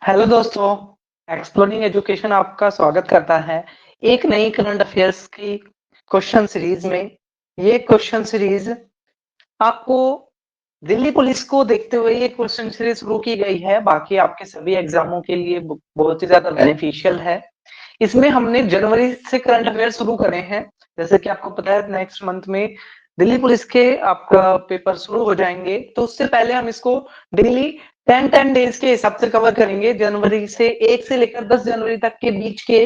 Hello दोस्तों, exploring education आपका स्वागत करता है एक नई करंट अफेयर्स की क्वेश्चन सीरीज में। ये क्वेश्चन सीरीज आपको दिल्ली पुलिस को देखते हुए ये क्वेश्चन सीरीज शुरू की गई है। बाकी आपके सभी एग्जामों के लिए बहुत ही ज्यादा बेनिफिशियल है। इसमें हमने जनवरी से करंट अफेयर शुरू करे हैं। जैसे कि आपको पता है नेक्स्ट मंथ में दिल्ली पुलिस के आपका पेपर शुरू हो जाएंगे, तो उससे पहले हम इसको डेली 10 डेज के हिसाब से कवर करेंगे। जनवरी से 1 से लेकर 10 जनवरी तक के बीच के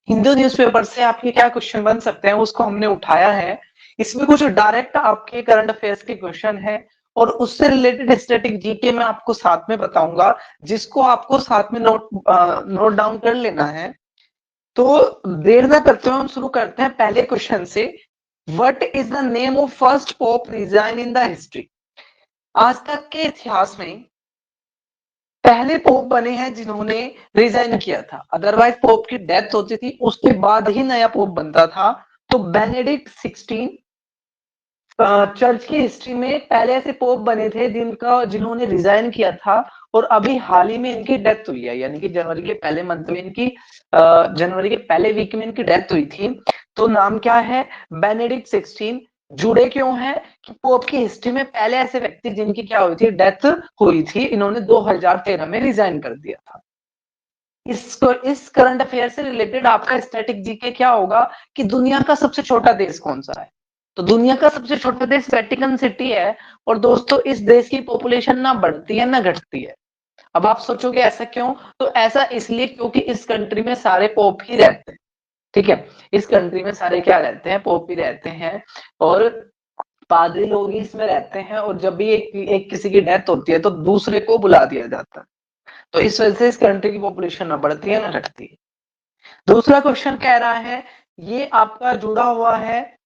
हिंदू न्यूज़पेपर से आपके क्या क्वेश्चन बन सकते हैं उसको हमने उठाया है। इसमें कुछ डायरेक्ट आपके करंट अफेयर्स के क्वेश्चन है और उससे रिलेटेड स्टैटिक जीके मैं आपको साथ में बताऊंगा, जिसको आपको साथ में नोट डाउन कर लेना है। तो देर न करते हुए हम शुरू करते हैं पहले क्वेश्चन से। What is the name of first pope resign in the history? आज तक के इतिहास में पहले पोप बने हैं जिन्होंने रिजाइन किया था। अदरवाइज पोप की डेथ होती थी, उसके बाद ही नया पोप बनता था। तो बेनेडिक्ट 16 चर्च की हिस्ट्री में पहले ऐसे पोप बने थे जिन्होंने रिजाइन किया था, और अभी हाल ही में इनकी डेथ हुई है, यानी कि जनवरी के पहले मंथ में इनकी जनवरी के पहले वीक में इनकी डेथ हुई थी। तो नाम क्या है? बेनेडिक्ट 16। जुड़े क्यों है कि पोप की हिस्ट्री में पहले ऐसे व्यक्ति जिनकी क्या हुई थी, डेथ हुई थी, इन्होंने 2013 में रिजाइन कर दिया था। इस करंट अफेयर से रिलेटेड आपका स्टैटिक जीके क्या होगा कि दुनिया का सबसे छोटा देश कौन सा है? तो दुनिया का सबसे छोटा देश वेटिकन सिटी है। और दोस्तों, इस देश की पॉपुलेशन ना बढ़ती है ना घटती है। अब आप सोचोगे ऐसा क्यों? तो ऐसा इसलिए क्योंकि इस कंट्री में सारे पोप ही रहते हैं। ठीक है, इस कंट्री में सारे क्या रहते हैं? पोप ही रहते हैं। और पादरी लोग ही इसमें रहते हैं, और जब भी एक किसी की डेथ होती है तो दूसरे को बुला दिया जाता है। तो इस वजह से इस कंट्री की पॉपुलेशन ना बढ़ती है ना घटती है। दूसरा क्वेश्चन कह रहा है, ये आपका जुड़ा हुआ है।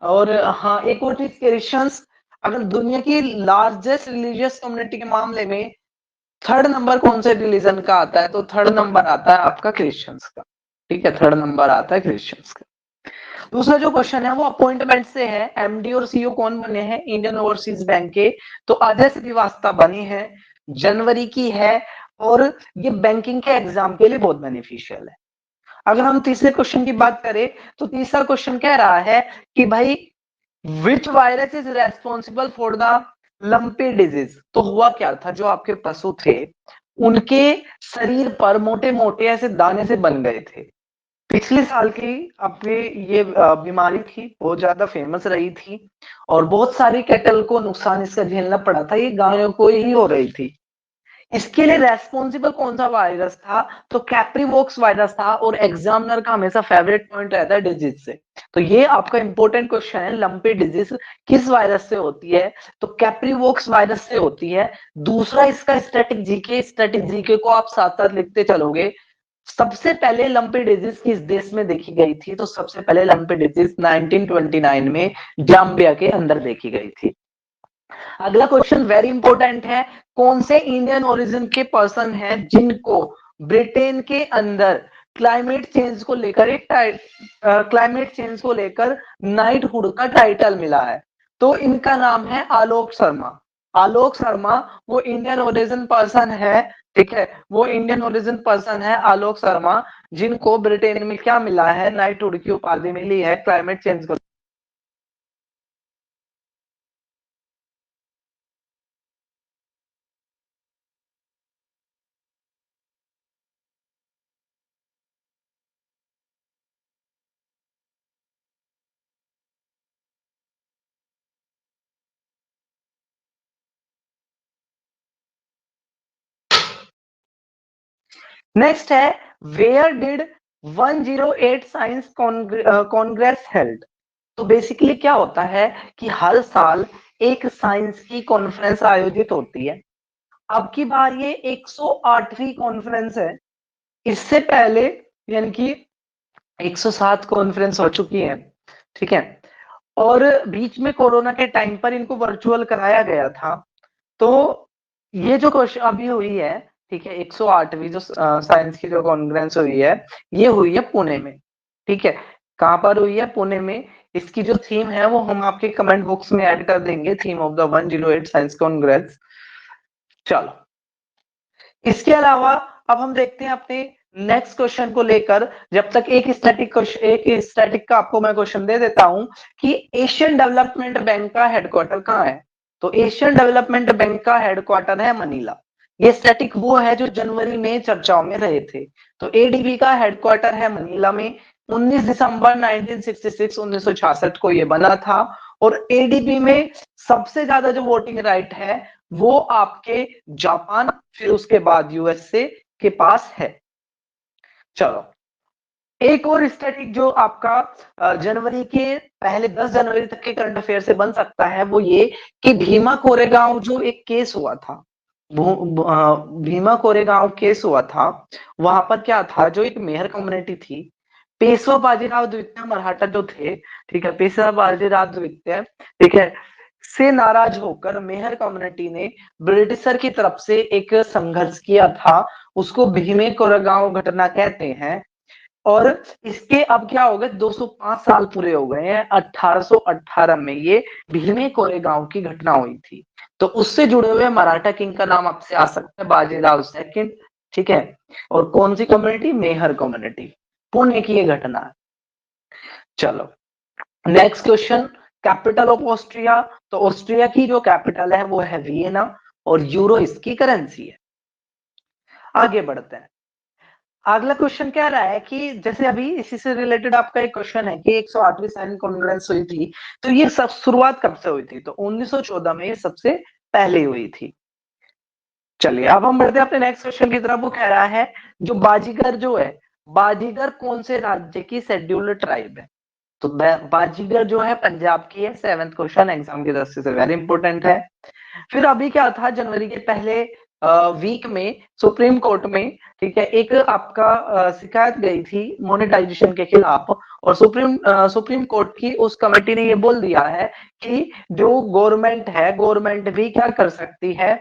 और हाँ, एक और चीज, क्रिश्चियंस अगर दुनिया की लार्जेस्ट रिलीजियस कम्युनिटी के मामले में थर्ड नंबर कौन से रिलीजन का आता है, तो थर्ड नंबर आता है आपका क्रिश्चियंस का। ठीक है, थर्ड नंबर आता है क्रिश्चियंस का। दूसरा जो क्वेश्चन है वो अपॉइंटमेंट से है। एमडी और सीईओ कौन बने हैं इंडियन ओवरसीज बैंक के? तो अजय श्रीवास्तव बनी है, जनवरी की है। और ये बैंकिंग के एग्जाम के लिए बहुत बेनिफिशियल है। अगर हम तीसरे क्वेश्चन की बात करें, तो तीसरा क्वेश्चन कह रहा है कि भाई which virus is responsible for the lumpy disease? तो हुआ क्या था, जो आपके पशु थे उनके शरीर पर मोटे मोटे ऐसे दाने से बन गए थे। पिछले साल की अपने ये बीमारी थी, बहुत ज्यादा फेमस रही थी, और बहुत सारी कैटल को नुकसान इसका झेलना पड़ा था। ये गायों को ही हो रही थी। इसके लिए रेस्पॉन्सिबल कौन सा वायरस था? तो कैप्रीवॉक्स वायरस था। और एग्जामिनर का हमेशा फेवरेट पॉइंट रहता है डिजीज से। तो ये आपका इंपॉर्टेंट क्वेश्चन है, लंपी डिजीज किस वायरस से होती है? तो कैप्रीवॉक्स वायरस से होती है। दूसरा इसका स्टैटिक जीके को आप साथ साथ लिखते चलोगे। सबसे पहले लंपी डिजीज किस देश में देखी गई थी? तो सबसे पहले लंपी डिजीज 1929 में जाम्बिया के अंदर देखी गई थी। अगला क्वेश्चन वेरी इंपॉर्टेंट है। कौन से इंडियन ओरिजिन के पर्सन हैं जिनको ब्रिटेन के अंदर क्लाइमेट चेंज को लेकर नाइटहुड का टाइटल मिला है? तो इनका नाम है आलोक शर्मा। आलोक शर्मा वो इंडियन ओरिजिन पर्सन है। ठीक है, वो इंडियन ओरिजिन पर्सन है आलोक शर्मा, जिनको ब्रिटेन में क्या मिला है? नाइटहुड की उपाधि मिली है क्लाइमेट चेंज को। नेक्स्ट है, where did 108 science congress held? तो बेसिकली क्या होता है कि हर साल एक साइंस की कॉन्फ्रेंस आयोजित होती है। अब की बार ये 108वीं कॉन्फ्रेंस है। इससे पहले यानी कि 107 कॉन्फ्रेंस हो चुकी है। ठीक है, और बीच में कोरोना के टाइम पर इनको वर्चुअल कराया गया था। तो ये जो क्वेश्चन अभी हुई है, ठीक है, 108वीं जो साइंस की जो कॉन्फ्रेंस हुई है, ये हुई है पुणे में। ठीक है, कहां पर हुई है? पुणे में। इसकी जो थीम है वो हम आपके कमेंट बॉक्स में ऐड कर देंगे, theme of the 108 science Congress. चलो, इसके अलावा अब हम देखते हैं अपने नेक्स्ट क्वेश्चन को लेकर। जब तक एक स्टैटिक का आपको मैं क्वेश्चन दे देता हूं कि एशियन डेवलपमेंट बैंक का हेडक्वार्टर कहाँ है। तो एशियन डेवलपमेंट बैंक का हेडक्वार्टर है मनीला। ये स्टैटिक वो है जो जनवरी में चर्चाओं में रहे थे। तो एडीबी का हेडक्वार्टर है मनीला में। 19 दिसंबर 1966 को ये बना था। और एडीबी में सबसे ज्यादा जो वोटिंग राइट है वो आपके जापान, फिर उसके बाद यूएसए के पास है। चलो, एक और स्टैटिक जो आपका जनवरी के पहले 10 जनवरी तक के करंट अफेयर से बन सकता है वो ये कि भीमा कोरेगांव जो एक केस हुआ था, भीमा कोरेगांव केस हुआ था, वहां पर क्या था, जो एक मेहर कम्युनिटी थी, पेशवा बाजीराव द्वितीय मराठा जो थे, ठीक है, पेशवा बाजीराव द्वितीय, ठीक है, से नाराज होकर मेहर कम्युनिटी ने ब्रिटिशर की तरफ से एक संघर्ष किया था। उसको भीमे कोरेगांव घटना कहते हैं। और इसके अब क्या हो गए, 205 साल पूरे हो गए हैं। 1818 में ये भीमे कोरेगांव की घटना हुई थी। तो उससे जुड़े हुए मराठा किंग का नाम आपसे आ सकता है बाजीराव सेकंड, ठीक है। और कौन सी कम्युनिटी, मेहर कम्युनिटी, पुणे की ये घटना है। चलो, next question, capital of Austria. तो ऑस्ट्रिया की जो कैपिटल है वो है वियना और यूरो इसकी करेंसी है। आगे बढ़ते हैं। अगला क्वेश्चन क्या रहा है कि जैसे अभी इसी से रिलेटेड आपका एक क्वेश्चन है कि 108वीं सैन्य कॉन्फ्रेंस हुई थी, तो ये सब शुरुआत कब से हुई थी। तो 1914 में ये सबसे पहले हुई थी। चलिए, अब हम बढ़ते हैं अपने नेक्स्ट क्वेश्चन की तरफ। वो कह रहा है जो बाजीगर जो है, बाजीगर कौन से राज्य की शेड्यूल्ड ट्राइब है। तो बाजीगर जो है पंजाब की है। 7th क्वेश्चन एग्जाम की दृष्टि से वेरी इंपॉर्टेंट है। फिर अभी क्या था, जनवरी के पहले वीक में सुप्रीम कोर्ट में, ठीक है, एक आपका शिकायत गई थी मोनेटाइजेशन के खिलाफ। और सुप्रीम कोर्ट की उस कमेटी ने ये बोल दिया है कि जो गवर्नमेंट है, गवर्नमेंट भी क्या कर सकती है,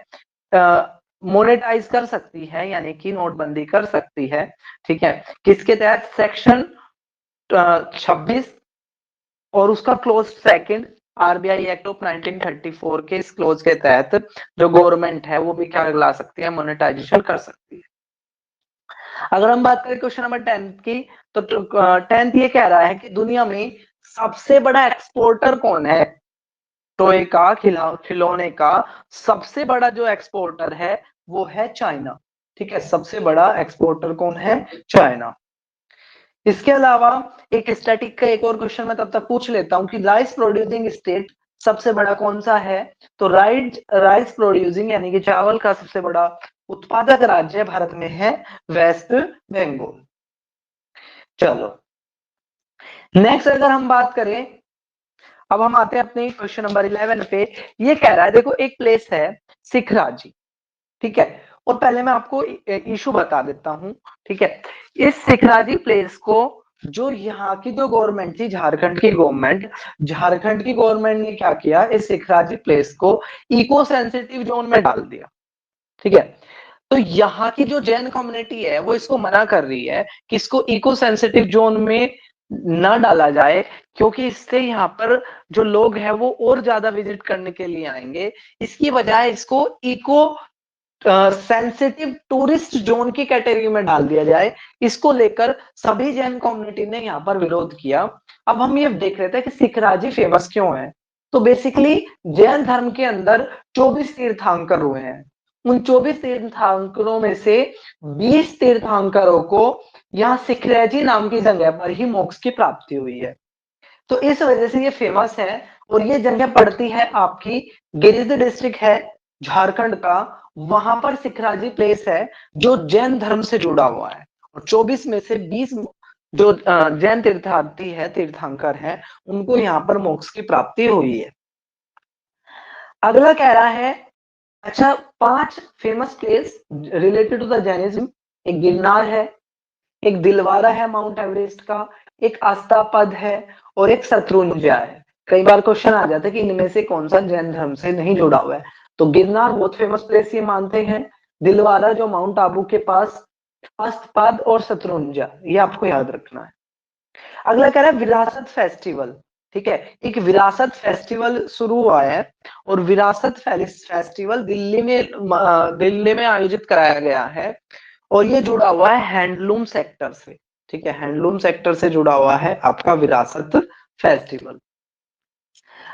मोनेटाइज कर सकती है, यानी कि नोटबंदी कर सकती है। ठीक है, किसके तहत, सेक्शन 26 और उसका close second RBI act of 1934 के इस क्लोज के तहत जो गवर्नमेंट है वो भी क्या ला सकती है, मोनेटाइजेशन कर सकती है। अगर हम बात करें क्वेश्चन नंबर 10 की, तो 10th ये कह रहा है कि दुनिया में सबसे बड़ा एक्सपोर्टर कौन है। टॉय का, खिलौने का सबसे बड़ा जो एक्सपोर्टर है वो है चाइना। ठीक है, सबसे बड़ा एक्सपोर्टर कौन है, चाइना। इसके अलावा एक स्टैटिक का एक और क्वेश्चन मैं तब तक पूछ लेता हूं कि राइस प्रोड्यूसिंग स्टेट सबसे बड़ा कौन सा है। तो राइस प्रोड्यूसिंग यानी कि चावल का सबसे बड़ा उत्पादक राज्य भारत में है वेस्ट बंगाल। चलो, नेक्स्ट अगर हम बात करें, अब हम आते हैं अपने क्वेश्चन नंबर 11 पे। ये कह रहा है, देखो एक प्लेस है सिखराजी, ठीक है, और पहले मैं आपको इशू बता देता हूं। ठीक है, इस सिखराजी प्लेस को जो यहाँ की जो गवर्नमेंट थी, झारखंड की गवर्नमेंट ने क्या किया, इस सिखराजी प्लेस को इको सेंसिटिव जोन में डाल दिया। ठीक है, तो यहाँ की जो जैन कम्युनिटी है वो इसको मना कर रही है कि इसको इको सेंसिटिव जोन में ना डाला जाए, क्योंकि इससे यहाँ पर जो लोग हैं वो और ज्यादा विजिट करने के लिए आएंगे। इसकी बजाय इसको इको सेंसिटिव टूरिस्ट जोन की कैटेगरी में डाल दिया जाए। इसको लेकर सभी जैन कम्युनिटी ने यहाँ पर विरोध किया। अब हम ये देख रहे थे कि सिखराजी फेमस क्यों है। तो बेसिकली जैन धर्म के अंदर 24 तीर्थंकर हुए हैं। उन 24 तीर्थंकरों में से 20 तीर्थंकरों को यहाँ सिखराजी नाम की जगह पर ही मोक्ष की प्राप्ति हुई है। तो इस वजह से ये फेमस है। और ये जगह पड़ती है आपकी गिरिडीह डिस्ट्रिक्ट है झारखंड का, वहां पर सिखराजी प्लेस है जो जैन धर्म से जुड़ा हुआ है। और 24 में से 20 जो जैन तीर्थार्थी है, तीर्थंकर है, उनको यहाँ पर मोक्ष की प्राप्ति हुई है। अगला कह रहा है, अच्छा 5 famous place related to the Jainism. एक गिरनार है, एक दिलवारा है माउंट एवरेस्ट का, एक आस्था पद है और एक शत्रुंजय है। कई बार क्वेश्चन आ जाता है कि इनमें से कौन सा जैन धर्म से नहीं जुड़ा हुआ है। तो गिरनार बहुत फेमस प्लेस ये मानते हैं, दिलवारा जो माउंट आबू के पास, अस्तपद और शत्रुंजय, ये आपको याद रखना है। अगला कह रहा है विरासत फेस्टिवल। ठीक है, एक विरासत फेस्टिवल शुरू हुआ है और विरासत फेस्टिवल दिल्ली में आयोजित कराया गया है। और ये जुड़ा हुआ है हैंडलूम सेक्टर से, ठीक है, हैंडलूम सेक्टर से जुड़ा हुआ है आपका विरासत फेस्टिवल।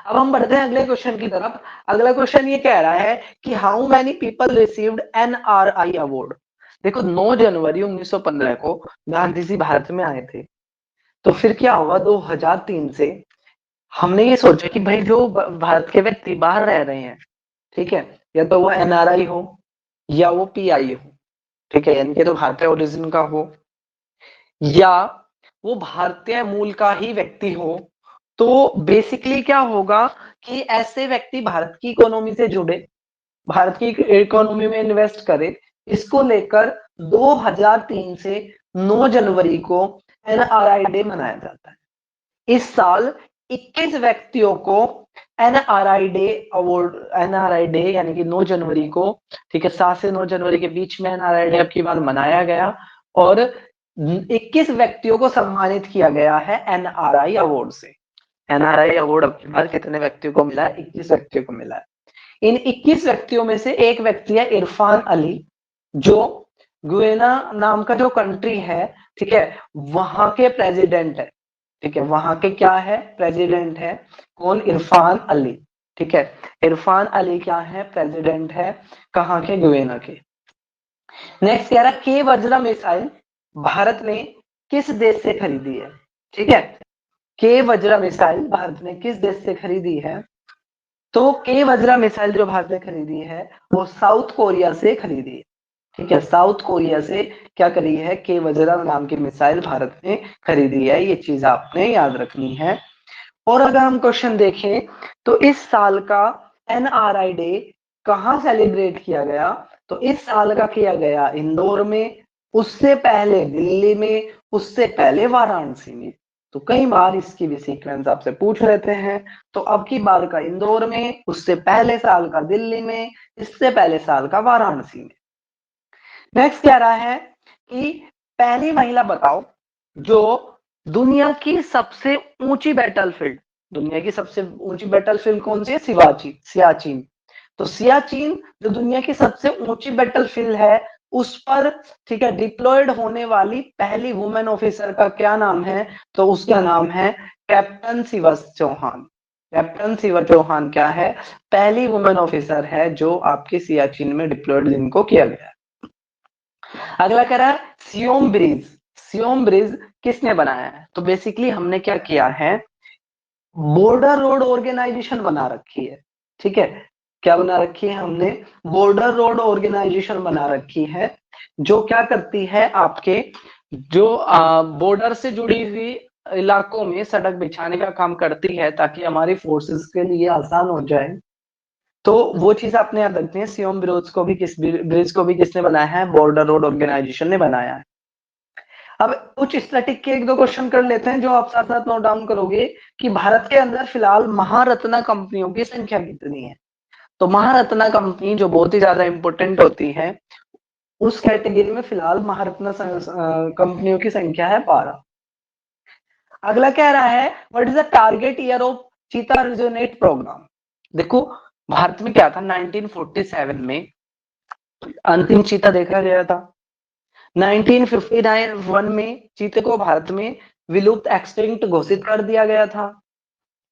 अब हम बढ़ते हैं अगले क्वेश्चन की तरफ। अगला क्वेश्चन ये कह रहा है कि how many people received NRI award. देखो 9 जनवरी 1915 को गांधी जी भारत में आए थे, तो फिर क्या हुआ 2003 से हमने ये सोचा कि भाई जो भारत के व्यक्ति बाहर रह रहे हैं, ठीक है, या तो वो एनआरआई हो या वो पीआई हो, ठीक है, यानी कि तो भारतीय ओरिजिन का हो या वो भारतीय मूल का ही व्यक्ति हो, तो बेसिकली क्या होगा कि ऐसे व्यक्ति भारत की इकोनॉमी से जुड़े, भारत की इकोनॉमी में इन्वेस्ट करे। इसको लेकर 2003 से 9 जनवरी को एनआरआई डे मनाया जाता है। इस साल 21 व्यक्तियों को NRI day award, NRI day यानी कि 9 जनवरी को, ठीक है, 7 से 9 जनवरी के बीच में एनआरआई डे अब की बार मनाया गया और 21 व्यक्तियों को सम्मानित किया गया है एनआरआई अवार्ड से। एनआरआई अवार्ड अब की बार कितने व्यक्तियों को मिला है? 21 व्यक्तियों को मिला है। इन 21 व्यक्तियों में से एक व्यक्ति है इरफान अली, जो गुयाना नाम का जो कंट्री है, ठीक है, वहां के प्रेसिडेंट है, ठीक है, वहां के क्या है? प्रेसिडेंट है। कौन? इरफान अली, ठीक है, इरफान अली क्या है? प्रेसिडेंट है। कहाँ के? गुयाना के। नेक्स्ट कह रहा है के वज्रा मिसाइल भारत ने किस देश से खरीदी है? ठीक है, के वज्रा मिसाइल भारत ने किस देश से खरीदी है? तो के वज्रा मिसाइल जो भारत ने खरीदी है वो साउथ कोरिया से खरीदी है, ठीक है, साउथ कोरिया से क्या करी है? के वज्रा नाम की मिसाइल भारत ने खरीदी है। ये चीज आपने याद रखनी है। और अगर हम क्वेश्चन देखें तो इस साल का एनआरआई डे कहाँ सेलिब्रेट किया गया? तो इस साल का किया गया इंदौर में, उससे पहले दिल्ली में, उससे पहले वाराणसी में। तो कई बार इसकी भी सीक्वेंस आपसे पूछ लेते हैं। तो अब की बार का इंदौर में, उससे पहले साल का दिल्ली में, इससे पहले साल का वाराणसी में। नेक्स्ट कह रहा है कि पहली महिला बताओ जो दुनिया की सबसे ऊंची बैटलफील्ड, दुनिया की सबसे ऊंची बैटलफील्ड कौन सी है? सियाचिन। तो सियाचिन जो दुनिया की सबसे ऊंची बैटलफील्ड है उस पर, ठीक है, डिप्लॉयड होने वाली पहली वुमेन ऑफिसर का क्या नाम है? तो उसका नाम है कैप्टन शिवा चौहान। कैप्टन शिवा चौहान क्या है? पहली वुमेन ऑफिसर है जो आपके सियाचिन में डिप्लॉयड जिनको किया गया है। अगला कह रहा है सियोम ब्रिज। सियोम ब्रिज किसने बनाया है? तो बेसिकली हमने क्या किया है, बॉर्डर रोड ऑर्गेनाइजेशन बना रखी है, ठीक है, क्या बना रखी है हमने? बॉर्डर रोड ऑर्गेनाइजेशन बना रखी है, जो क्या करती है आपके जो बॉर्डर से जुड़ी हुई इलाकों में सड़क बिछाने का काम करती है ताकि हमारी फोर्सेस के लिए आसान हो जाए। तो वो चीज आपने याद रखनी है। सियोम ब्रिज को भी किसने बनाया है? बॉर्डर रोड ऑर्गेनाइजेशन ने बनाया है। अब कुछ स्टैटिक के एक दो क्वेश्चन कर लेते हैं जो आप साथ साथ नोट डाउन करोगे कि भारत के अंदर फिलहाल महारत्ना कंपनियों की संख्या कितनी है? तो महारत्ना कंपनी जो बहुत ही ज्यादा इंपॉर्टेंट होती है, उस कैटेगरी में फिलहाल महारत्ना कंपनियों की संख्या है 12। अगला कह रहा है what is the target year of चीता रिजोनेट प्रोग्राम। देखो भारत में क्या था, 1947 में अंतिम चीता देखा गया था। 1959 में चीते को भारत में विलुप्त एक्सटिंक्ट घोषित कर दिया गया था।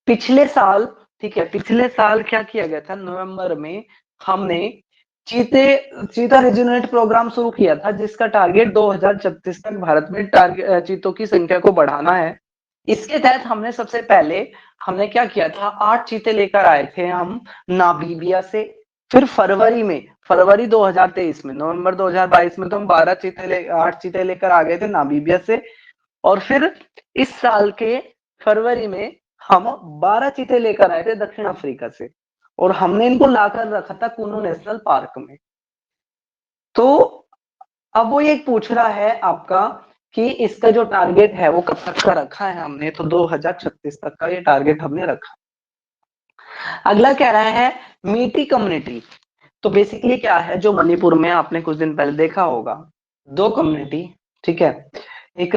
पिछले साल, ठीक है, पिछले साल क्या किया गया था? नवंबर में हमने चीता रिजोनेट प्रोग्राम शुरू किया था जिसका टारगेट 2036 तक भारत में टारगेट चीतों की संख्या को बढ़ाना है। इसके तहत हमने सबसे पहले हमने क्या किया था, 8 चीते लेकर आए थे हम नामीबिया से। फिर फरवरी 2023 में, नवंबर 2022 में तो हम 8 चीते लेकर आ गए थे नामीबिया से। और फिर इस साल के फरवरी में हम 12 चीते लेकर आए थे दक्षिण अफ्रीका से और हमने इनको लाकर रखा था कूनो नेशनल पार्क में। तो अब वो ये पूछ रहा है आपका कि इसका जो टारगेट है वो कब तक का रखा है हमने? तो 2036 तक का ये टारगेट हमने रखा। अगला कह रहा है मीटी कम्युनिटी। तो बेसिकली क्या है, जो मणिपुर में आपने कुछ दिन पहले देखा होगा, दो कम्युनिटी, ठीक है, एक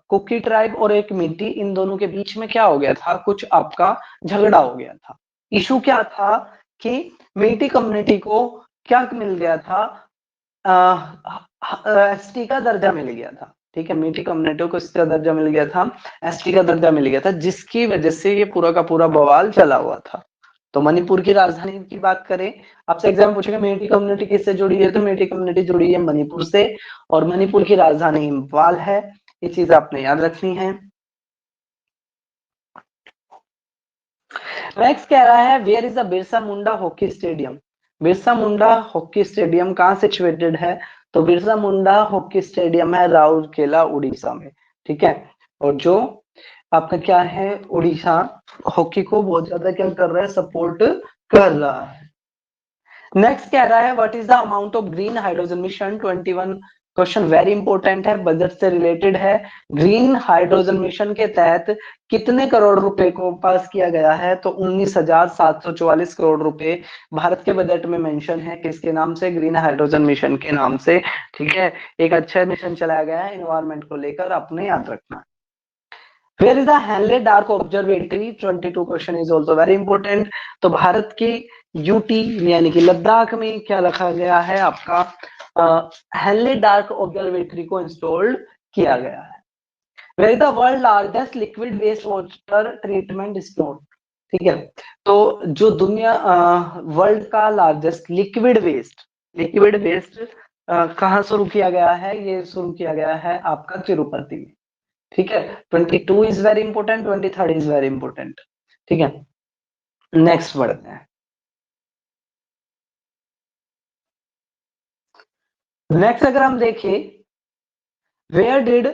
कुकी ट्राइब और एक मीटी, इन दोनों के बीच में क्या हो गया था, कुछ आपका झगड़ा हो गया था। इशू क्या था कि मीटी कम्युनिटी को क्या मिल गया था, एसटी का दर्जा मिल गया था, ठीक है, मीठी कम्युनिटी को इसका दर्जा मिल गया था, एसटी का दर्जा मिल गया था, जिसकी वजह से ये पूरा का पूरा बवाल चला हुआ था। तो मणिपुर की राजधानी की बात करें, आपसे एग्जाम में पूछेगा मीठी कम्युनिटी किससे जुड़ी है, तो मीठी कम्युनिटी जुड़ी है मणिपुर से, और मणिपुर की राजधानी इम्फाल है। ये चीज आपने याद रखनी है। नेक्स्ट कह रहा है where is the Birsa Munda hockey stadium. Birsa Munda hockey stadium कहाँ सिचुएटेड है, तो बिरसा मुंडा हॉकी स्टेडियम है राउरकेला उड़ीसा में, ठीक है। और जो आपका क्या है, उड़ीसा हॉकी को बहुत ज्यादा क्या कर रहा है, सपोर्ट कर रहा है। नेक्स्ट कह रहा है what is the amount of green hydrogen mission 21, question very important है, बजट से रिलेटेड है। ग्रीन हाइड्रोजन मिशन के तहत कितने करोड़ रुपए को पास किया गया है, तो 19,744 करोड़ रुपए भारत के बजट में मेंशन है, किसके नाम से, ग्रीन हाइड्रोजन मिशन के नाम से, ठीक है। एक अच्छा मिशन चलाया गया है एनवायरमेंट को लेकर, आपने याद रखना। Where is the Hanle dark observatory 22 question is also very important. तो भारत की यूटी यानी कि लद्दाख में क्या रखा गया है, आपका हेनले डार्क ऑब्जर्वेटरी को इंस्टॉल्ड किया गया है। Where is the world largest liquid waste water treatment store, ठीक है। तो जो दुनिया वर्ल्ड का लार्जेस्ट लिक्विड वेस्ट कहाँ शुरू किया गया है, ये शुरू किया गया है आपका तिरुपति में, ठीक है। 22 is very important, 23 is very important, ठीक है। नेक्स्ट बढ़ते हैं। नेक्स्ट अगर हम देखें, where did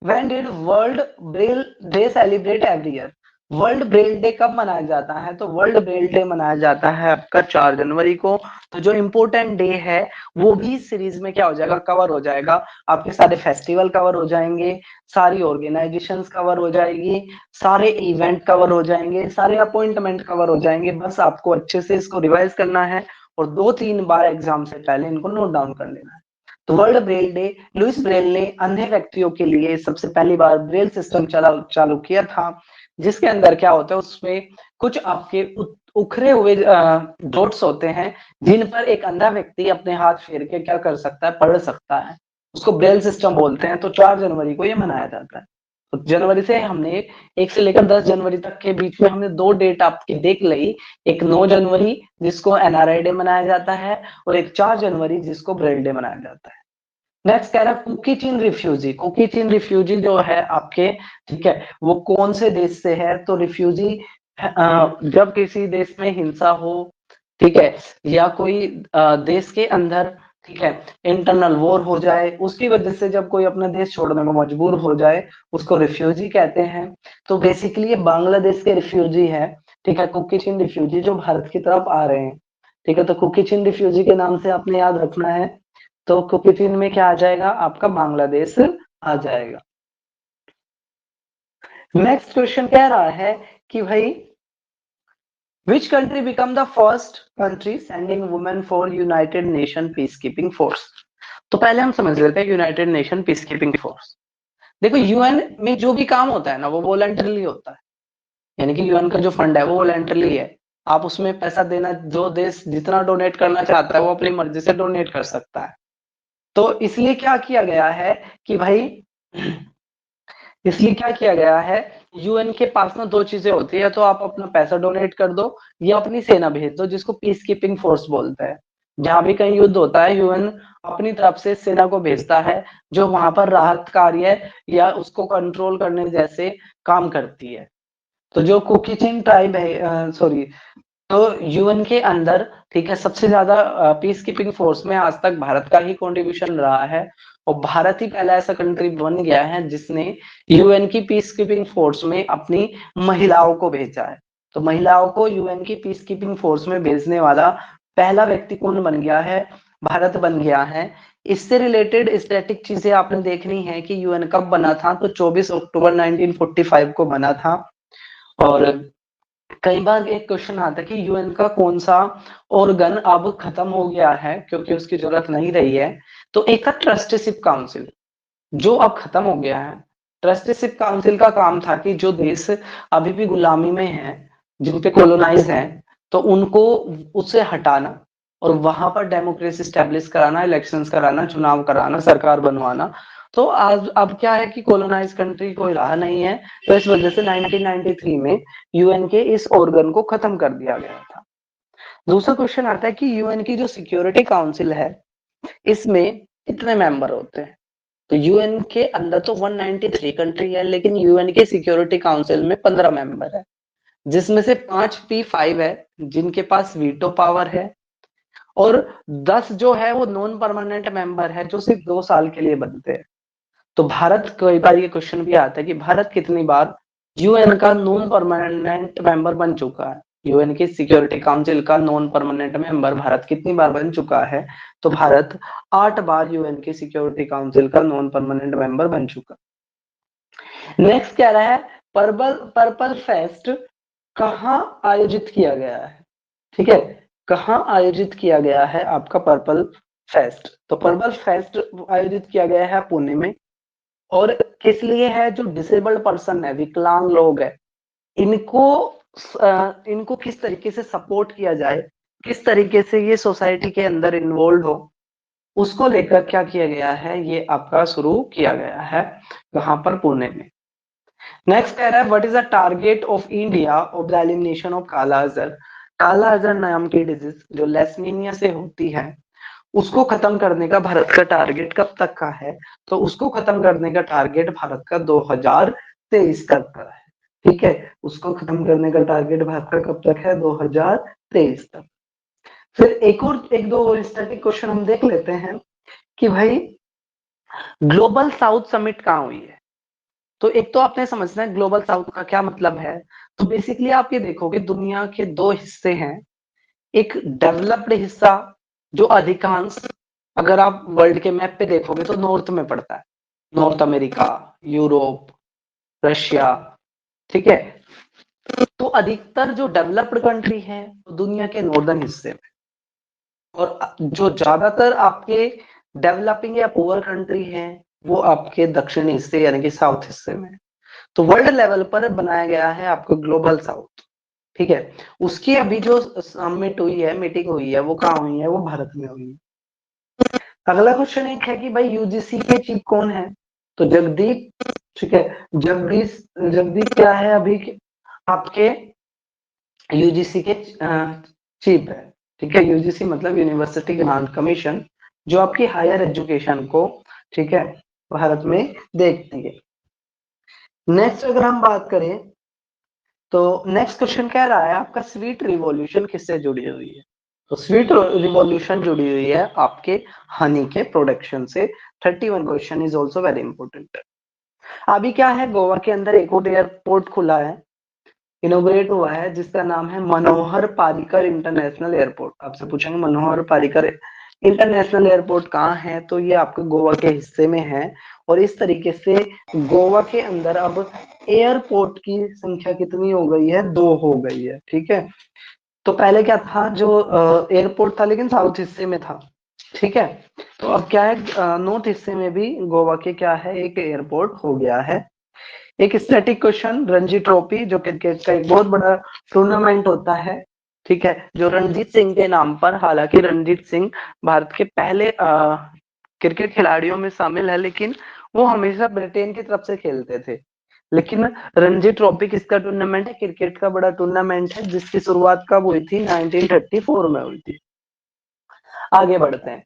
when did world Braille day celebrate every year. World Braille day कब मनाया जाता है, तो वर्ल्ड ब्रेल डे मनाया जाता है आपका 4 जनवरी को। तो जो इम्पोर्टेंट डे है वो भी सीरीज में क्या हो जाएगा, कवर हो जाएगा। आपके सारे फेस्टिवल कवर हो जाएंगे, सारी ऑर्गेनाइजेशंस कवर हो जाएगी, सारे इवेंट कवर हो जाएंगे, सारे अपॉइंटमेंट कवर हो जाएंगे। बस आपको अच्छे से इसको रिवाइज करना है और 2-3 बार एग्जाम से पहले इनको नोट डाउन कर लेना है। तो world Braille day, Louis Braille ने अंधे व्यक्तियों के लिए सबसे पहली बार ब्रेल सिस्टम चालू किया था, जिसके अंदर क्या होता है, उसमें कुछ आपके उखरे हुए डॉट्स होते हैं, जिन पर एक अंधा व्यक्ति अपने हाथ फेर के क्या कर सकता है, पढ़ सकता है। उसको ब्रेल सिस्टम बोलते हैं। तो 4 जनवरी को ये मनाया जाता है। तो जनवरी से हमने 1 से लेकर 10 जनवरी तक के बीच में हमने 2 डेट आपकी देख ली। एक 9 जनवरी जिसको एनआरआई डे मनाया जाता है, और एक 4 जनवरी जिसको ब्रेल डे मनाया जाता है। नेक्स्ट कह रहा है कुकी चिन रिफ्यूजी। कुकी चिन रिफ्यूजी जो है आपके, ठीक है, वो कौन से देश से है, तो रिफ्यूजी जब किसी देश में हिंसा हो, ठीक है, या कोई देश के अंदर, ठीक है, इंटरनल वॉर हो जाए, उसकी वजह से जब कोई अपना देश छोड़ने को मजबूर हो जाए, उसको रिफ्यूजी कहते हैं। तो बेसिकली ये बांग्लादेश के रिफ्यूजी है, ठीक है, कुकी चिन रिफ्यूजी जो भारत की तरफ आ रहे हैं, ठीक है। तो कुकी चिन रिफ्यूजी के नाम से आपने याद रखना है। तो कुकी में क्या आ जाएगा, आपका बांग्लादेश आ जाएगा। नेक्स्ट क्वेश्चन कह रहा है कि भाई which country become the first country sending women for United nation peace keeping force. तो पहले हम समझ लेते हैं United nation peace keeping force. देखो यूएन में जो भी काम होता है ना, वो वॉलंटरली होता है, यानी कि यूएन का जो फंड है वो वॉलंटरली है। आप उसमें पैसा देना, जो देश जितना डोनेट करना चाहता है वो अपनी मर्जी से डोनेट कर सकता है। तो इसलिए क्या किया गया है कि भाई इसलिए क्या किया गया है, यूएन के पास ना 2 चीजें होती है, तो आप अपना पैसा डोनेट कर दो या अपनी सेना भेज दो, जिसको पीस कीपिंग फोर्स बोलते हैं। जहां भी कहीं युद्ध होता है, यूएन अपनी तरफ से सेना को भेजता है, जो वहां पर राहत कार्य या उसको कंट्रोल करने जैसे काम करती है। तो जो कुकीचिन ट्राइब है, सॉरी, तो यूएन के अंदर, ठीक है, सबसे ज्यादा पीस कीपिंग फोर्स में आज तक भारत का ही कंट्रीब्यूशन रहा है। और भारत ही पहला ऐसा कंट्री बन गया है जिसने यूएन की पीस कीपिंग फोर्स में अपनी महिलाओं को भेजा है। तो महिलाओं को यूएन की पीस कीपिंग फोर्स में भेजने वाला पहला व्यक्ति कौन बन गया है, भारत बन गया है। इससे रिलेटेड स्टैटिक चीजें आपने देखनी है कि यूएन कब बना था, तो 24 अक्टूबर 1945 को बना था। और कई बार एक क्वेश्चन आता है कि यूएन का कौन सा ऑर्गन अब खत्म हो गया है क्योंकि उसकी जरूरत नहीं रही है, तो एक का ट्रस्टीशिप काउंसिल जो अब खत्म हो गया है। ट्रस्टीशिप काउंसिल का काम था कि जो देश अभी भी गुलामी में हैं, जिन पे कॉलोनाइज हैं, तो उनको उससे हटाना, और वहां पर डेमोक्रेसी स्टैब्लिश कराना, इलेक्शंस कराना, चुनाव कराना, सरकार बनवाना। तो आज अब क्या है कि कॉलोनाइज कंट्री कोई रहा नहीं है, तो इस वजह से 1993 में यूएन के इस ऑर्गन को खत्म कर दिया गया था। दूसरा क्वेश्चन आता है कि यूएन की जो सिक्योरिटी काउंसिल है, इसमें कितने मेंबर होते हैं? तो यूएन के अंदर तो 193 कंट्री है, लेकिन यूएन के सिक्योरिटी काउंसिल में 15 मेंबर है, जिसमें से 5 P5 है जिनके पास वीटो पावर है, और 10 जो है वो नॉन परमानेंट मेंबर है जो सिर्फ 2 साल के लिए बनते हैं। तो भारत, कई बार ये क्वेश्चन भी आता है कि भारत कितनी बार यूएन का नॉन परमानेंट मेंबर बन चुका है, यूएन की सिक्योरिटी काउंसिल का नॉन परमानेंट मेंबर भारत कितनी बार बन चुका है? तो भारत 8 बार यूएन की सिक्योरिटी काउंसिल का नॉन परमानेंट मेंबर बन चुका। नेक्स्ट क्या रहा है, पर्पल फेस्ट कहाँ आयोजित किया गया है? ठीक है, कहाँ आयोजित किया गया है आपका पर्पल फेस्ट? तो पर्पल फेस्ट आयोजित किया गया है पुणे में। और किस लिए है? जो डिसेबल्ड पर्सन है, विकलांग लोग है, इनको इनको किस तरीके से सपोर्ट किया जाए, किस तरीके से ये सोसाइटी के अंदर इन्वॉल्व हो, उसको लेकर क्या किया गया है, ये आपका शुरू किया गया है वहां पर पुणे में। नेक्स्ट कह रहा है what is the target of India of the elimination of काला अजहर? काला अजहर नाम की डिजीज जो लेसमीनिया से होती है, उसको खत्म करने का भारत का टारगेट कब तक का है? तो उसको खत्म करने का टारगेट भारत का 2023 तक का है। ठीक है, उसको खत्म करने का टारगेट भारत का कब तक है? 2023 तक। फिर एक दो स्टैटिक क्वेश्चन हम देख लेते हैं कि भाई ग्लोबल साउथ समिट कहाँ हुई है? तो एक तो आपने समझना है ग्लोबल साउथ का क्या मतलब है। तो बेसिकली आप ये देखोगे दुनिया के दो हिस्से हैं, एक डेवलप्ड हिस्सा जो अधिकांश, अगर आप वर्ल्ड के मैप पे देखोगे तो नॉर्थ में पड़ता है, नॉर्थ अमेरिका, यूरोप, रशिया। ठीक है, तो अधिकतर जो डेवलप्ड कंट्री है वो दुनिया के नॉर्दर्न हिस्से में, और जो ज्यादातर आपके डेवलपिंग या पुअर कंट्री हैं वो आपके दक्षिणी हिस्से यानी कि साउथ हिस्से में। तो वर्ल्ड लेवल पर बनाया गया है आपको ग्लोबल साउथ। ठीक है, उसकी अभी जो समिट हुई है, मीटिंग हुई है, वो कहाँ हुई है? वो भारत में हुई है। अगला क्वेश्चन एक है कि भाई यूजीसी के चीफ कौन है? तो जगदीप। ठीक है, जगदीश जगदीप क्या है अभी आपके यूजीसी के चीफ है। ठीक है, यूजीसी मतलब यूनिवर्सिटी ग्रांट कमीशन, जो आपकी हायर एजुकेशन को, ठीक है, भारत में देखती है। नेक्स्ट अगर हम बात करें तो नेक्स्ट क्वेश्चन कह रहा है आपका स्वीट रिवॉल्यूशन किससे जुड़ी हुई है? तो स्वीट रिवॉल्यूशन जुड़ी हुई है आपके हनी के प्रोडक्शन से। 31 question is also very important. अभी क्या है, गोवा के अंदर एक और एयरपोर्ट खुला है, इनोग्रेट हुआ है, जिसका नाम है मनोहर पारिकर इंटरनेशनल एयरपोर्ट। आपसे पूछेंगे मनोहर पारिकर इंटरनेशनल एयरपोर्ट कहाँ है? तो ये आपके गोवा के हिस्से में है। और इस तरीके से गोवा के अंदर अब एयरपोर्ट की संख्या कितनी हो गई है? 2 हो गई है। ठीक है, तो पहले क्या था, जो एयरपोर्ट था लेकिन साउथ हिस्से में था। ठीक है, तो अब क्या है, नॉर्थ हिस्से में भी गोवा के क्या है, एक एयरपोर्ट हो गया है। एक स्टैटिक क्वेश्चन, रणजी ट्रॉफी जो क्रिकेट का एक बहुत बड़ा टूर्नामेंट होता है, ठीक है, जो रणजीत सिंह के नाम पर, हालांकि रणजीत सिंह भारत के पहले क्रिकेट खिलाड़ियों में शामिल है, लेकिन वो हमेशा ब्रिटेन की तरफ से खेलते थे। लेकिन रणजी ट्रॉफी किसका टूर्नामेंट है? क्रिकेट का बड़ा टूर्नामेंट है, जिसकी शुरुआत कब हुई थी? 1934 में हुई थी। आगे बढ़ते हैं।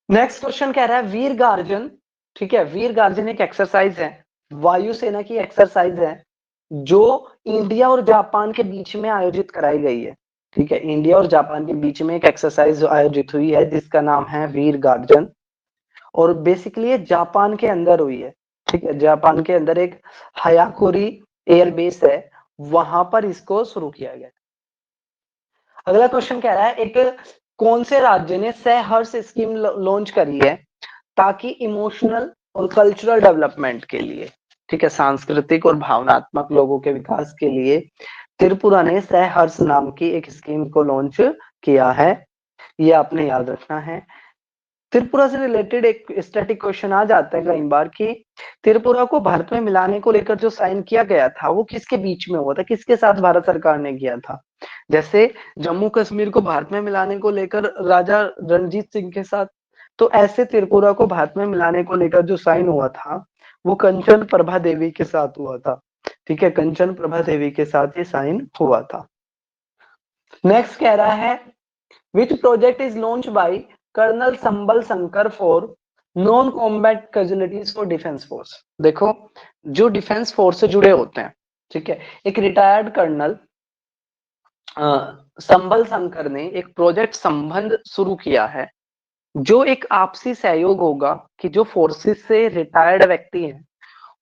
नेक्स्ट क्वेश्चन कह रहा है वीर गार्जन। ठीक है, वीर गार्जन एक एक्सरसाइज है, वायुसेना की एक्सरसाइज है, जो इंडिया और जापान के बीच में आयोजित कराई गई है। ठीक है, इंडिया और जापान के बीच में एक एक्सरसाइज आयोजित हुई है जिसका नाम है वीर गार्जन, और बेसिकली ये जापान के अंदर हुई है। ठीक है, जापान के अंदर एक हयाकुरी एयरबेस है, वहां पर इसको शुरू किया गया। अगला क्वेश्चन कह रहा है एक कौन से राज्य ने सहर्ष स्कीम लॉन्च करी है ताकि इमोशनल और कल्चरल डेवलपमेंट के लिए, ठीक है, सांस्कृतिक और भावनात्मक लोगों के विकास के लिए त्रिपुरा ने सहर्ष नाम की एक स्कीम को लॉन्च किया है। ये आपने याद रखना है। त्रिपुरा से रिलेटेड एक स्टैटिक क्वेश्चन आ जाता है कई बार कि त्रिपुरा को भारत में मिलाने को लेकर जो साइन किया गया था वो किसके बीच में हुआ था, किसके साथ भारत सरकार ने किया था? जैसे जम्मू कश्मीर को भारत में मिलाने को लेकर राजा रणजीत सिंह के साथ, तो ऐसे त्रिपुरा को भारत में मिलाने को लेकर जो साइन हुआ था वो कंचन प्रभा देवी के साथ हुआ था। ठीक है, कंचन प्रभा देवी के साथ ये साइन हुआ था। नेक्स्ट कह रहा है which project is launch by colonel Sambal Shankar for non combat casualties for defence force. देखो, जो डिफेंस फोर्स से जुड़े होते हैं, ठीक है, एक रिटायर्ड कर्नल संबल शंकर ने एक प्रोजेक्ट संबंध शुरू किया है, जो एक आपसी सहयोग होगा कि जो फोर्सेस से रिटायर्ड व्यक्ति हैं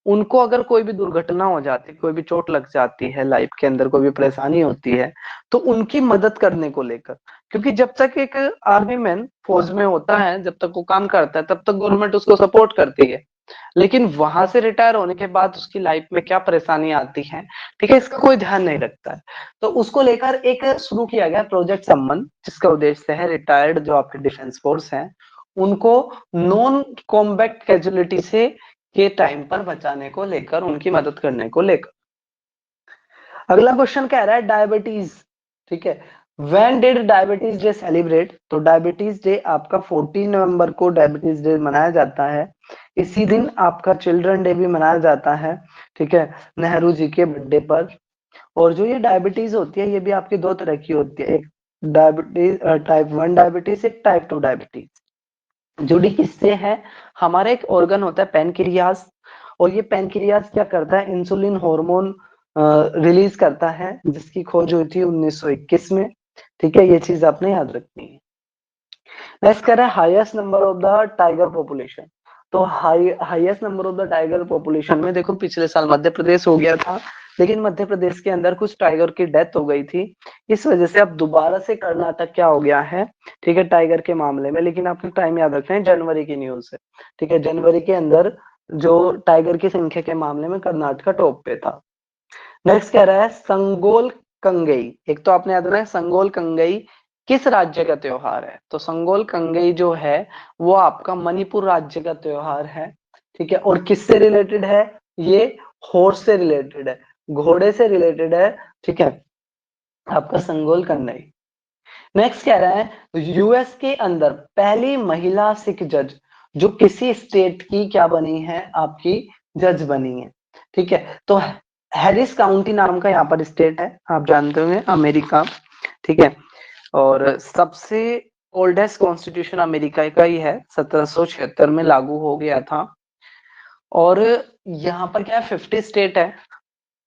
उनको अगर कोई भी दुर्घटना हो जाती है, कोई भी चोट लग जाती है, लाइफ के अंदर कोई भी परेशानी होती है, तो उनकी मदद करने को लेकर, क्योंकि जब तक एक आर्मी मैन फौज में होता है, जब तक वो काम करता है, तब तक गवर्नमेंट उसको सपोर्ट करती है, लेकिन वहां से रिटायर होने के बाद उसकी लाइफ में क्या परेशानी आती है, ठीक है, इसका कोई ध्यान नहीं रखता है। तो उसको लेकर एक शुरू किया गया प्रोजेक्ट संबंध, जिसका उद्देश्य है रिटायर्ड जो आपके डिफेंस फोर्स हैं उनको नॉन कॉम्बैट कैजुअलिटी से के टाइम पर बचाने को लेकर, उनकी मदद करने को लेकर। अगला क्वेश्चन कह रहा है डायबिटीज, ठीक है, when did diabetes day celebrate? तो डायबिटीज डे आपका 14 नवंबर को डायबिटीज डे मनाया जाता है। इसी दिन आपका चिल्ड्रन डे भी मनाया जाता है, ठीक है, नेहरू जी के बर्थडे पर। और जो ये डायबिटीज होती है ये भी आपकी दो तरह की होती है, एक डायबिटीज टाइप 1 डायबिटीज, एक टाइप 2 डायबिटीज। जुड़ी किससे है? हमारा एक ऑर्गन होता है पेनक्रियास, और ये पेनक्रियास क्या करता है, इंसुलिन हार्मोन रिलीज करता है, जिसकी खोज हुई थी 1921 में। ठीक है, ये चीज आपने याद रखनी है। नेक्स्ट कर रहा है highest number of the tiger population. तो highest number of the tiger population में देखो, पिछले साल मध्य प्रदेश हो गया था, लेकिन मध्य प्रदेश के अंदर कुछ टाइगर की डेथ हो गई थी, इस वजह से अब दोबारा से कर्नाटक क्या हो गया है, ठीक है, टाइगर के मामले में। लेकिन आपको टाइम याद रखना है, जनवरी की न्यूज है, ठीक है, जनवरी के अंदर जो टाइगर की संख्या के मामले में कर्नाटक टॉप पे था। नेक्स्ट कह रहा है संगोल कंगई। एक तो आपने याद रखना है संगोल कंगई किस राज्य का त्योहार है? तो संगोल कंगई जो है वो आपका मणिपुर राज्य का त्योहार है, ठीक है, और किससे रिलेटेड है? ये हॉर्स से रिलेटेड है, घोड़े से रिलेटेड है, ठीक है, आपका संगोल कंगई। नेक्स्ट कह रहा है यूएस के अंदर पहली महिला सिख जज जो किसी स्टेट की क्या बनी है, आपकी जज बनी है, ठीक है। तो हैरिस काउंटी नाम का यहाँ पर स्टेट है, आप जानते होंगे, अमेरिका, ठीक है। और सबसे ओल्डेस्ट कॉन्स्टिट्यूशन अमेरिका का ही है, 1776 में लागू हो गया था। और यहाँ पर क्या है, 50 स्टेट है,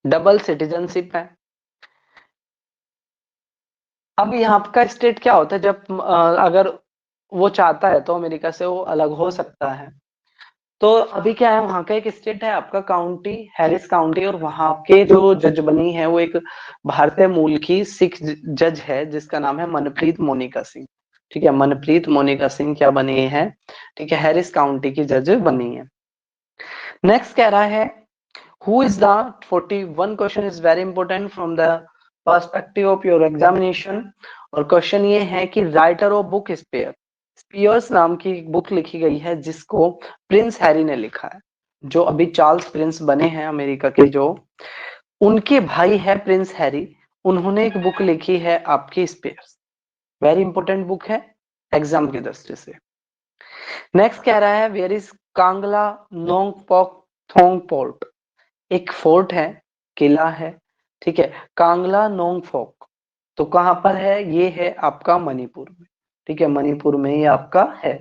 डबल सिटीजनशिप है। अब यहाँ का स्टेट क्या होता है, जब अगर वो चाहता है तो अमेरिका से वो अलग हो सकता है। तो अभी क्या है, वहां का एक स्टेट है आपका काउंटी, हैरिस काउंटी, और वहां के जो जज बनी है वो एक भारतीय मूल की सिख जज है, जिसका नाम है मनप्रीत मोनिका सिंह, ठीक है, मनप्रीत मोनिका सिंह क्या बनी है, ठीक है, हैरिस काउंटी की जज बनी है। नेक्स्ट कह रहा है who is the 41 question is very important from the perspective of your examination. और क्वेश्चन ये है कि writer of book spare, spears नाम की एक बुक लिखी गई है जिसको प्रिंस हैरी ने लिखा है, जो अभी चार्ल्स प्रिंस बने हैं अमेरिका के, जो उनके भाई है प्रिंस हैरी, उन्होंने एक बुक लिखी है आपकी स्पेयर्स। वेरी इंपॉर्टेंट बुक है एग्जाम की दृष्टि से। नेक्स्ट कह रहा है where is Kangla Nongpok Thong fort. एक फोर्ट है, किला है, ठीक है, कांगला नोंगफोक, तो कहां पर है? ये है आपका मणिपुर में, ठीक है, मणिपुर में ये आपका है।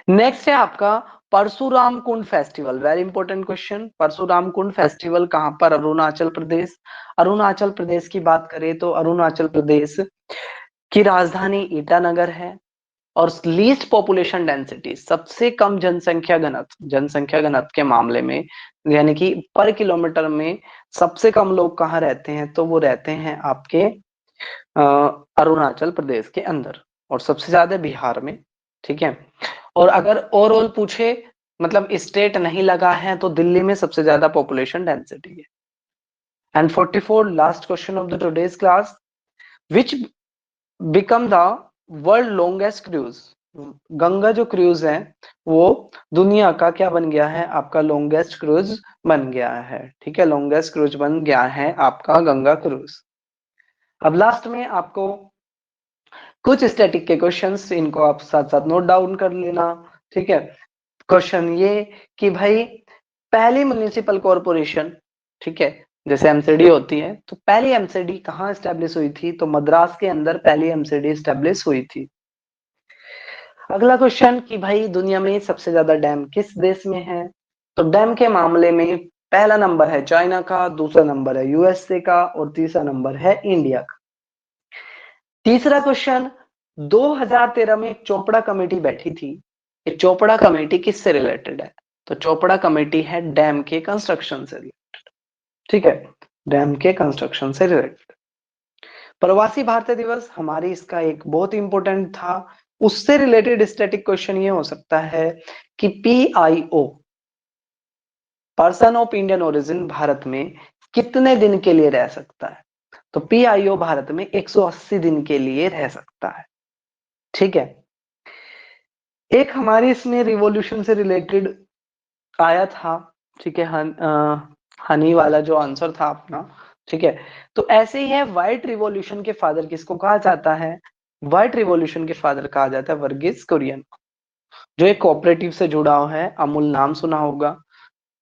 नेक्स्ट है आपका Parshuram Kund festival, very important question. Parshuram Kund festival कहां पर? अरुणाचल प्रदेश। अरुणाचल प्रदेश की बात करें तो अरुणाचल प्रदेश की राजधानी ईटानगर है। और लीस्ट पॉपुलेशन डेंसिटी, सबसे कम जनसंख्या घनत्व के मामले में, यानी कि पर किलोमीटर में सबसे कम लोग कहाँ रहते हैं, तो वो रहते हैं आपके अरुणाचल प्रदेश के अंदर, और सबसे ज्यादा बिहार में, ठीक है। और अगर ओवरऑल पूछे, मतलब स्टेट नहीं लगा है, तो दिल्ली में सबसे ज्यादा पॉपुलेशन डेंसिटी है। And 44 last question of the today's class, which become the world longest cruise. Ganga जो क्रूज है वो दुनिया का क्या बन गया है, आपका लॉन्गेस्ट क्रूज बन गया है, ठीक है, लॉन्गेस्ट क्रूज बन गया है आपका गंगा क्रूज। अब लास्ट में आपको कुछ स्टैटिक के क्वेश्चंस, इनको आप साथ साथ नोट डाउन कर लेना, ठीक है। क्वेश्चन ये कि भाई पहली म्युनिसिपल कॉरपोरेशन, ठीक है, जैसे एमसीडी होती है, तो पहली एमसीडी कहाँ स्टैब्लिश हुई थी? तो मद्रास के अंदर पहली एमसीडी स्टैब्लिश हुई थी। अगला क्वेश्चन कि भाई दुनिया में सबसे ज्यादा डैम किस देश में है? तो डैम के मामले में पहला नंबर है चाइना का, दूसरा नंबर है यूएसए का, और तीसरा नंबर है इंडिया का। तीसरा क्वेश्चन, 2013 में एक चोपड़ा कमेटी बैठी थी, ये चोपड़ा कमेटी किससे रिलेटेड है? तो चोपड़ा कमेटी है डैम के कंस्ट्रक्शन से रिलेटेड, ठीक है, डैम के कंस्ट्रक्शन से रिलेटेड। प्रवासी भारतीय दिवस हमारी इसका एक बहुत इंपॉर्टेंट था, उससे रिलेटेड स्टैटिक क्वेश्चन ये हो सकता है कि PIO, person of Indian origin, Bharat में कितने दिन के लिए रह सकता है? तो पीआईओ भारत में 180 दिन के लिए रह सकता है, ठीक है। एक हमारी इसमें रिवॉल्यूशन से रिलेटेड आया था, ठीक है, हनी वाला जो आंसर था अपना, ठीक है। तो ऐसे ही है, व्हाइट रिवॉल्यूशन के फादर किसको कहा जाता है? व्हाइट रिवॉल्यूशन के फादर कहा जाता है वर्गीस कुरियन, जो एक कोऑपरेटिव से जुड़ा हुआ है, अमूल नाम सुना होगा।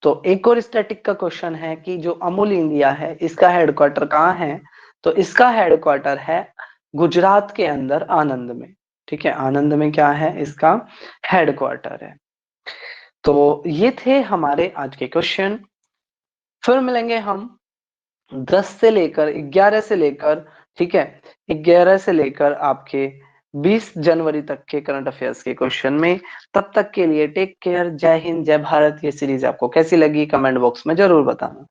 तो एक और स्टैटिक का क्वेश्चन है कि जो अमूल इंडिया है, इसका हेडक्वार्टर कहाँ है? तो इसका हेडक्वार्टर है गुजरात के अंदर आनंद में, ठीक है, आनंद में क्या है इसका हेडक्वार्टर है। तो ये थे हमारे आज के क्वेश्चन। फिर मिलेंगे हम 10 से लेकर 11 से लेकर, ठीक है, 11 से लेकर आपके 20 जनवरी तक के करंट अफेयर्स के क्वेश्चन में। तब तक के लिए टेक केयर, जय हिंद, जय भारत। ये सीरीज आपको कैसी लगी कमेंट बॉक्स में जरूर बताना।